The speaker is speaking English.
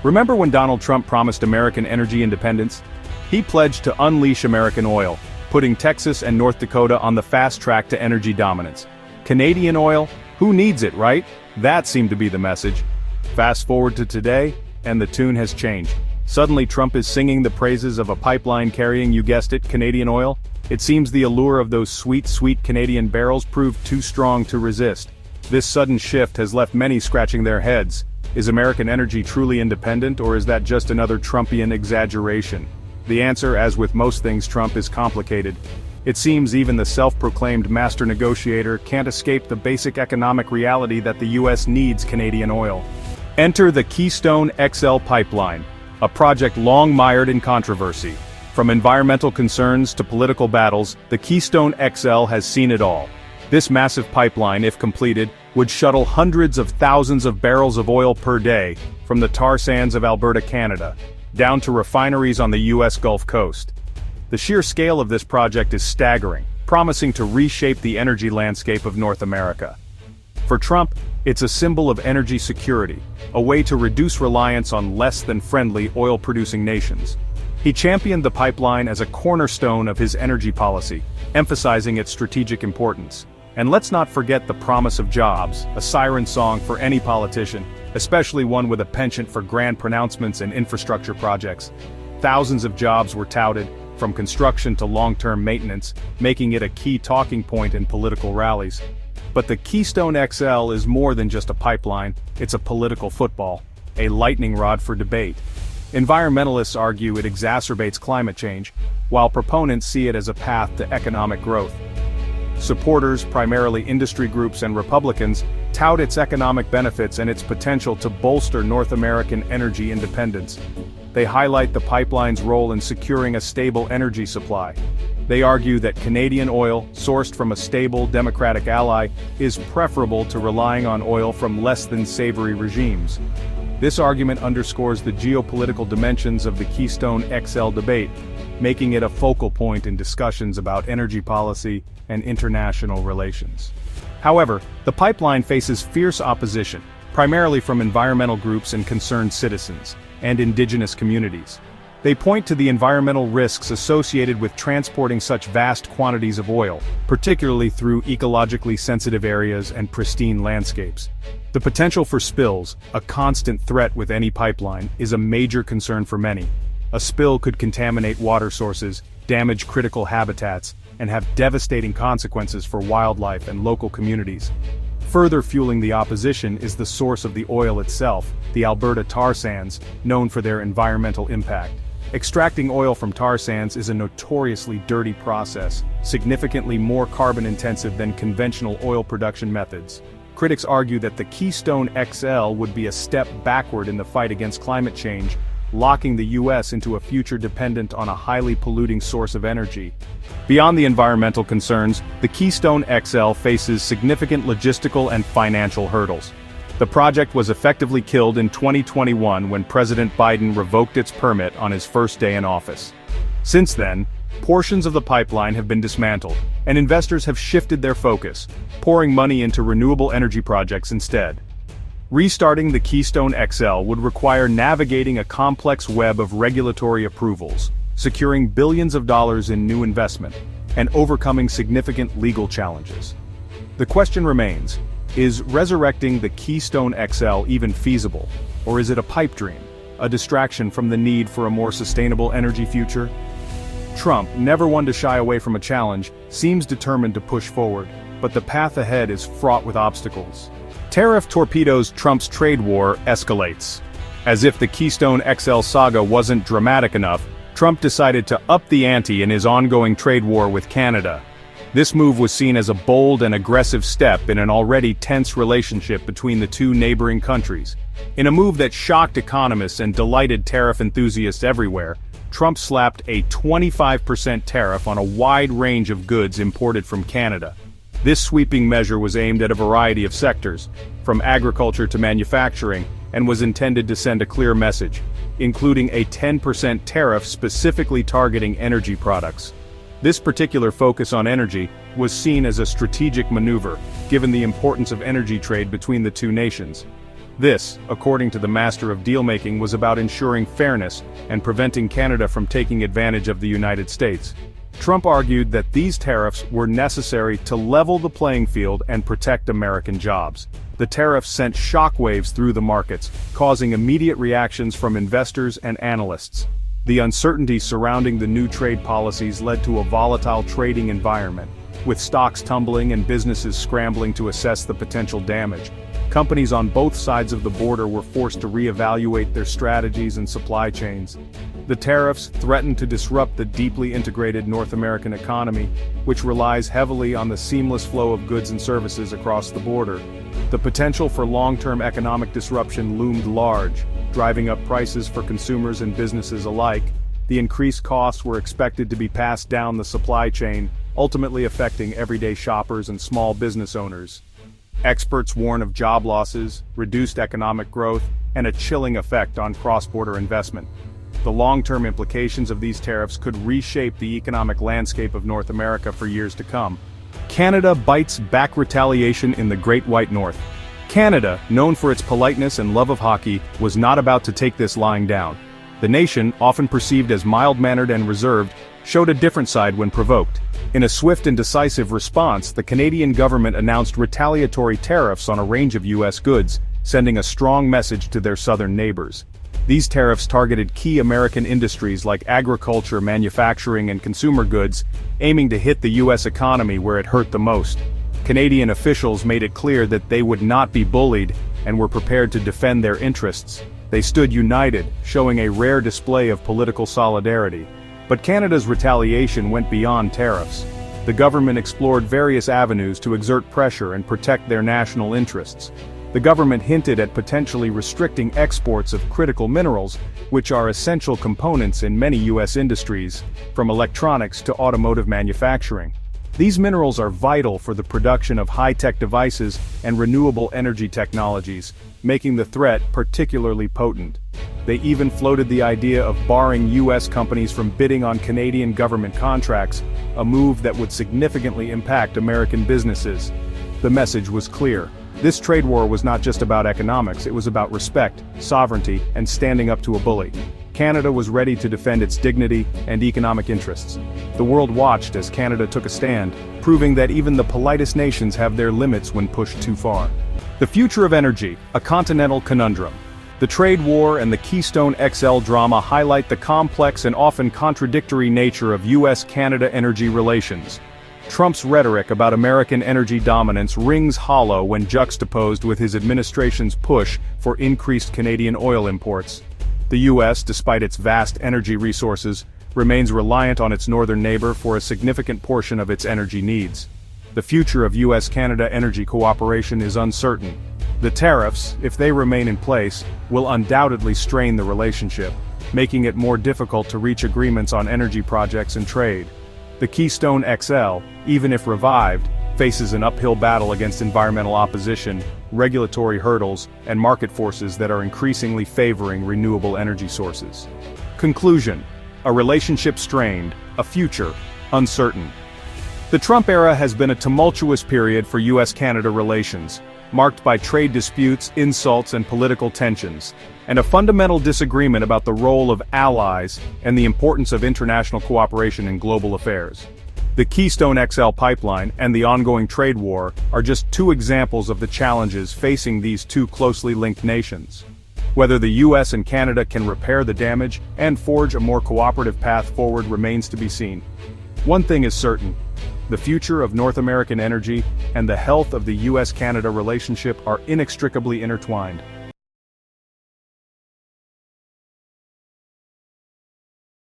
Remember when Donald Trump promised American energy independence? He pledged to unleash American oil, putting Texas and North Dakota on the fast track to energy dominance. Canadian oil? Who needs it, right? That seemed to be the message. Fast forward to today, and the tune has changed. Suddenly Trump is singing the praises of a pipeline carrying, you guessed it, Canadian oil. It seems the allure of those sweet, sweet Canadian barrels proved too strong to resist. This sudden shift has left many scratching their heads. Is American energy truly independent, or is that just another Trumpian exaggeration? The answer, as with most things Trump, is complicated. It seems even the self-proclaimed master negotiator can't escape the basic economic reality that the U.S. needs Canadian oil. Enter the Keystone XL pipeline, a project long mired in controversy. From environmental concerns to political battles, the Keystone XL has seen it all. This massive pipeline, if completed, would shuttle hundreds of thousands of barrels of oil per day from the tar sands of Alberta, Canada, down to refineries on the U.S. Gulf Coast. The sheer scale of this project is staggering, promising to reshape the energy landscape of North America. For Trump, it's a symbol of energy security, a way to reduce reliance on less-than-friendly oil-producing nations. He championed the pipeline as a cornerstone of his energy policy, emphasizing its strategic importance. And let's not forget the promise of jobs, a siren song for any politician, especially one with a penchant for grand pronouncements and infrastructure projects. Thousands of jobs were touted, from construction to long-term maintenance, making it a key talking point in political rallies. But the Keystone XL is more than just a pipeline, it's a political football, a lightning rod for debate. Environmentalists argue it exacerbates climate change, while proponents see it as a path to economic growth. Supporters, primarily industry groups and Republicans, tout its economic benefits and its potential to bolster North American energy independence. They highlight the pipeline's role in securing a stable energy supply. They argue that Canadian oil, sourced from a stable, democratic ally, is preferable to relying on oil from less-than-savory regimes. This argument underscores the geopolitical dimensions of the Keystone XL debate, making it a focal point in discussions about energy policy and international relations. However, the pipeline faces fierce opposition, primarily from environmental groups and concerned citizens, and indigenous communities. They point to the environmental risks associated with transporting such vast quantities of oil, particularly through ecologically sensitive areas and pristine landscapes. The potential for spills, a constant threat with any pipeline, is a major concern for many. A spill could contaminate water sources, damage critical habitats, and have devastating consequences for wildlife and local communities. Further fueling the opposition is the source of the oil itself, the Alberta tar sands, known for their environmental impact. Extracting oil from tar sands is a notoriously dirty process, significantly more carbon-intensive than conventional oil production methods. Critics argue that the Keystone XL would be a step backward in the fight against climate change, locking the U.S. into a future dependent on a highly polluting source of energy. Beyond the environmental concerns, the Keystone XL faces significant logistical and financial hurdles. The project was effectively killed in 2021 when President Biden revoked its permit on his first day in office. Since then, portions of the pipeline have been dismantled, and investors have shifted their focus, pouring money into renewable energy projects instead. Restarting the Keystone XL would require navigating a complex web of regulatory approvals, securing billions of dollars in new investment, and overcoming significant legal challenges. The question remains, is resurrecting the Keystone XL even feasible, or is it a pipe dream, a distraction from the need for a more sustainable energy future? Trump, never one to shy away from a challenge, seems determined to push forward, but the path ahead is fraught with obstacles. Tariff torpedoes Trump's trade war escalates. As if the Keystone XL saga wasn't dramatic enough, Trump decided to up the ante in his ongoing trade war with Canada. This move was seen as a bold and aggressive step in an already tense relationship between the two neighboring countries. In a move that shocked economists and delighted tariff enthusiasts everywhere, Trump slapped a 25% tariff on a wide range of goods imported from Canada. This sweeping measure was aimed at a variety of sectors, from agriculture to manufacturing, and was intended to send a clear message, including a 10% tariff specifically targeting energy products. This particular focus on energy was seen as a strategic maneuver, given the importance of energy trade between the two nations. This, according to the master of dealmaking, was about ensuring fairness and preventing Canada from taking advantage of the United States. Trump argued that these tariffs were necessary to level the playing field and protect American jobs. The tariffs sent shockwaves through the markets, causing immediate reactions from investors and analysts. The uncertainty surrounding the new trade policies led to a volatile trading environment, with stocks tumbling and businesses scrambling to assess the potential damage. Companies on both sides of the border were forced to reevaluate their strategies and supply chains. The tariffs threatened to disrupt the deeply integrated North American economy, which relies heavily on the seamless flow of goods and services across the border. The potential for long-term economic disruption loomed large, driving up prices for consumers and businesses alike. The increased costs were expected to be passed down the supply chain, ultimately affecting everyday shoppers and small business owners. Experts warn of job losses, reduced economic growth, and a chilling effect on cross-border investment. The long-term implications of these tariffs could reshape the economic landscape of North America for years to come. Canada bites back retaliation in the Great White North. Canada, known for its politeness and love of hockey, was not about to take this lying down. The nation, often perceived as mild-mannered and reserved, showed a different side when provoked. In a swift and decisive response, the Canadian government announced retaliatory tariffs on a range of U.S. goods, sending a strong message to their southern neighbors. These tariffs targeted key American industries like agriculture, manufacturing, and consumer goods, aiming to hit the U.S. economy where it hurt the most. Canadian officials made it clear that they would not be bullied and were prepared to defend their interests. They stood united, showing a rare display of political solidarity. But Canada's retaliation went beyond tariffs. The government explored various avenues to exert pressure and protect their national interests. The government hinted at potentially restricting exports of critical minerals, which are essential components in many U.S. industries, from electronics to automotive manufacturing. These minerals are vital for the production of high-tech devices and renewable energy technologies, making the threat particularly potent. They even floated the idea of barring U.S. companies from bidding on Canadian government contracts, a move that would significantly impact American businesses. The message was clear. This trade war was not just about economics, it was about respect, sovereignty, and standing up to a bully. Canada was ready to defend its dignity and economic interests. The world watched as Canada took a stand, proving that even the politest nations have their limits when pushed too far. The future of energy, a continental conundrum. The trade war and the Keystone XL drama highlight the complex and often contradictory nature of U.S. Canada energy relations. Trump's rhetoric about American energy dominance rings hollow when juxtaposed with his administration's push for increased Canadian oil imports. The U.S., despite its vast energy resources, remains reliant on its northern neighbor for a significant portion of its energy needs. The future of U.S. Canada energy cooperation is uncertain. The tariffs, if they remain in place, will undoubtedly strain the relationship, making it more difficult to reach agreements on energy projects and trade. The Keystone XL, even if revived, faces an uphill battle against environmental opposition, regulatory hurdles, and market forces that are increasingly favoring renewable energy sources. Conclusion: a relationship strained, a future uncertain. The Trump era has been a tumultuous period for U.S.-Canada relations, marked by trade disputes, insults, and political tensions, and a fundamental disagreement about the role of allies and the importance of international cooperation in global affairs. The Keystone XL pipeline and the ongoing trade war are just two examples of the challenges facing these two closely linked nations. Whether the U.S. and Canada can repair the damage and forge a more cooperative path forward remains to be seen. One thing is certain: the future of North American energy and the health of the U.S.-Canada relationship are inextricably intertwined.